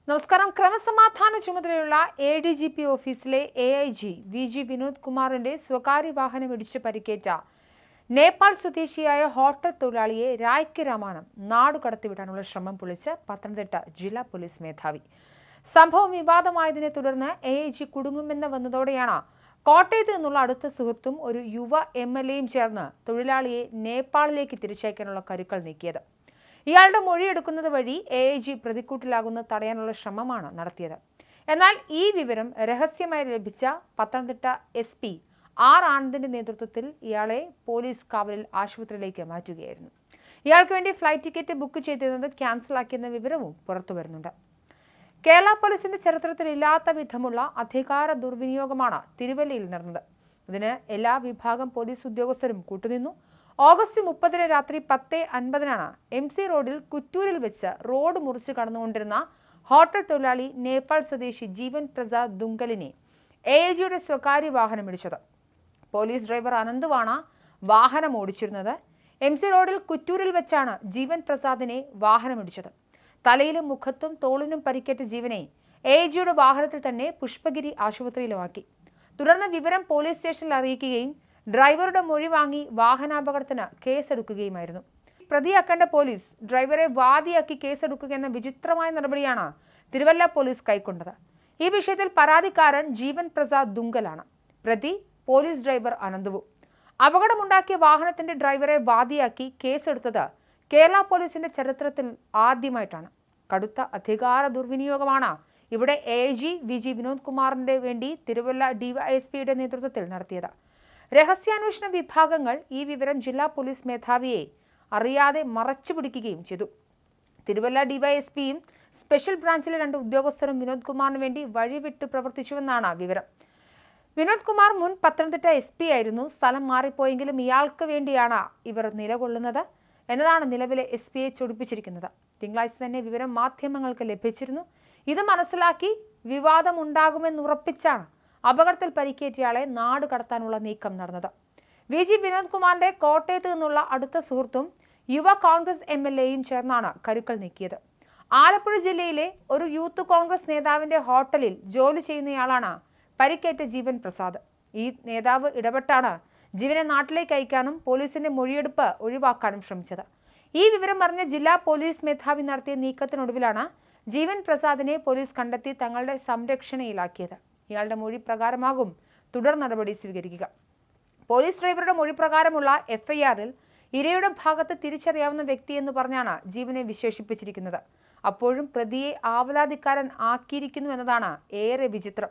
നമസ്കാരം. ക്രമസമാധാന ചുമതലയുള്ള ADGP ഓഫീസിലെ AIG VG വിനോദ് കുമാറിന്റെ സ്വകാര്യ വാഹനം ഇടിച്ച് പരിക്കേറ്റ നേപ്പാൾ സ്വദേശിയായ ഹോട്ടൽ തൊഴിലാളിയെ രായ്ക്ക് രാമാനം നാടുകടത്തിവിടാനുള്ള ശ്രമം പൊളിച്ച് പത്തനംതിട്ട ജില്ലാ പോലീസ് മേധാവി. സംഭവം വിവാദമായതിനെ തുടർന്ന് AIG കുടുങ്ങുമെന്ന് വന്നതോടെയാണ് കോട്ടയത്ത് നിന്നുള്ള അടുത്ത സുഹൃത്തും ഒരു യുവ MLAയും ചേർന്ന് തൊഴിലാളിയെ നേപ്പാളിലേക്ക് തിരിച്ചയക്കാനുള്ള കരുക്കൾ നീക്കിയത്. ഇയാളുടെ മൊഴിയെടുക്കുന്നത് വഴി AIG പ്രതിക്കൂട്ടിലാകുന്നത് തടയാനുള്ള ശ്രമമാണ് നടത്തിയത്. എന്നാൽ ഈ വിവരം രഹസ്യമായി ലഭിച്ച പത്തനംതിട്ട SP R ആനന്ദിന്റെ നേതൃത്വത്തിൽ ഇയാളെ പോലീസ് കാവലിൽ ആശുപത്രിയിലേക്ക് മാറ്റുകയായിരുന്നു. ഇയാൾക്ക് വേണ്ടി ഫ്ലൈറ്റ് ടിക്കറ്റ് ബുക്ക് ചെയ്തിരുന്നത് ക്യാൻസലാക്കിയെന്ന വിവരവും പുറത്തുവരുന്നുണ്ട്. കേരള പോലീസിന്റെ ചരിത്രത്തിൽ ഇല്ലാത്ത വിധമുള്ള അധികാര ദുർവിനിയോഗമാണ് തിരുവല്ലയിൽ നടന്നത്. ഇതിന് എല്ലാ വിഭാഗം പോലീസ് ഉദ്യോഗസ്ഥരും കൂട്ടുനിന്നു. ഓഗസ്റ്റ് 30 രാത്രി 10:50 MC റോഡിൽ കുറ്റൂരിൽ വെച്ച് റോഡ് മുറിച്ച് കടന്നുകൊണ്ടിരുന്ന ഹോട്ടൽ തൊഴിലാളി നേപ്പാൾ സ്വദേശി ജീവൻ പ്രസാദ് ദുങ്കലിനെ AIGയുടെ സ്വകാര്യ വാഹനം ഇടിച്ചത്. പോലീസ് ഡ്രൈവർ അനന്തുവാണ് വാഹനം ഓടിച്ചിരുന്നത്. MC റോഡിൽ കുറ്റൂരിൽ വെച്ചാണ് ജീവൻ പ്രസാദിനെ വാഹനം ഇടിച്ചത്. തലയിലും മുഖത്തും തോളിനും പരിക്കേറ്റ ജീവനെ AIGയുടെ വാഹനത്തിൽ തന്നെ പുഷ്പഗിരി ആശുപത്രിയിലുമാക്കി. തുടർന്ന് വിവരം പോലീസ് സ്റ്റേഷനിൽ അറിയിക്കുകയും ഡ്രൈവറുടെ മൊഴി വാങ്ങി വാഹനാപകടത്തിന് കേസെടുക്കുകയുമായിരുന്നു. പ്രതിയാക്കേണ്ട പോലീസ് ഡ്രൈവറെ വാദിയാക്കി കേസെടുക്കുക എന്ന വിചിത്രമായ നടപടിയാണ് തിരുവല്ല പോലീസ് കൈക്കൊണ്ടത്. ഈ വിഷയത്തിൽ പരാതിക്കാരൻ ജീവൻ പ്രസാദ് ദുങ്കലാണ്. പ്രതി പോലീസ് ഡ്രൈവർ അനന്തുവും. അപകടമുണ്ടാക്കിയ വാഹനത്തിന്റെ ഡ്രൈവറെ വാദിയാക്കി കേസെടുത്തത് കേരള പോലീസിന്റെ ചരിത്രത്തിൽ ആദ്യമായിട്ടാണ്. കടുത്ത അധികാര ദുർവിനിയോഗമാണ് ഇവിടെ AIG VG വിനോദ് കുമാറിന്റെ വേണ്ടി തിരുവല്ല DYSPയുടെ നേതൃത്വത്തിൽ നടത്തിയത്. രഹസ്യാന്വേഷണ വിഭാഗങ്ങൾ ഈ വിവരം ജില്ലാ പോലീസ് മേധാവിയെ അറിയാതെ മറച്ചുപിടിക്കുകയും ചെയ്തു. തിരുവല്ല DYSPയും സ്പെഷ്യൽ ബ്രാഞ്ചിലെ 2 ഉദ്യോഗസ്ഥരും വിനോദ് കുമാറിന് വേണ്ടി വഴിവിട്ട് പ്രവർത്തിച്ചുവെന്നാണ് വിവരം. വിനോദ് കുമാർ മുൻ പത്തനംതിട്ട SP ആയിരുന്നു. സ്ഥലം മാറിപ്പോയെങ്കിലും ഇയാൾക്ക് വേണ്ടിയാണ് ഇവർ നിലകൊള്ളുന്നത് എന്നതാണ് നിലവിലെ SPയെ ചൊടിപ്പിച്ചിരിക്കുന്നത്. തിങ്കളാഴ്ച തന്നെ വിവരം മാധ്യമങ്ങൾക്ക് ലഭിച്ചിരുന്നു. ഇത് മനസ്സിലാക്കി വിവാദമുണ്ടാകുമെന്നുറപ്പിച്ചാണ് അപകടത്തിൽ പരിക്കേറ്റയാളെ നാട് കടത്താനുള്ള നീക്കം നടന്നത്. VG വിനോദ് കുമാറിന്റെ കോട്ടയത്ത് നിന്നുള്ള അടുത്ത സുഹൃത്തും യുവ കോൺഗ്രസ് MLAയും ചേർന്നാണ് കരുക്കൾ നീക്കിയത്. ആലപ്പുഴ ജില്ലയിലെ ഒരു യൂത്ത് കോൺഗ്രസ് നേതാവിന്റെ ഹോട്ടലിൽ ജോലി ചെയ്യുന്നയാളാണ് പരിക്കേറ്റ ജീവൻ പ്രസാദ്. ഈ നേതാവ് ഇടപെട്ടാണ് ജീവനെ നാട്ടിലേക്ക് അയക്കാനും പോലീസിന്റെ മൊഴിയെടുപ്പ് ഒഴിവാക്കാനും ശ്രമിച്ചത്. ഈ വിവരം അറിഞ്ഞ ജില്ലാ പോലീസ് മേധാവി നടത്തിയ നീക്കത്തിനൊടുവിലാണ് ജീവൻ പ്രസാദിനെ പോലീസ് കണ്ടെത്തി തങ്ങളുടെ സംരക്ഷണയിലാക്കിയത്. ഇയാളുടെ മൊഴി പ്രകാരമാകും തുടർ നടപടി സ്വീകരിക്കുക. പോലീസ് ഡ്രൈവറുടെ മൊഴി പ്രകാരമുള്ള FIRൽ ഇരയുടെ ഭാഗത്ത് തിരിച്ചറിയാവുന്ന വ്യക്തിയെന്ന് പറഞ്ഞാണ് ജീവനെ വിശേഷിപ്പിച്ചിരിക്കുന്നത്. അപ്പോഴും പ്രതിയെ ആവലാതിക്കാരൻ ആക്കിയിരിക്കുന്നു എന്നതാണ് ഏറെ വിചിത്രം.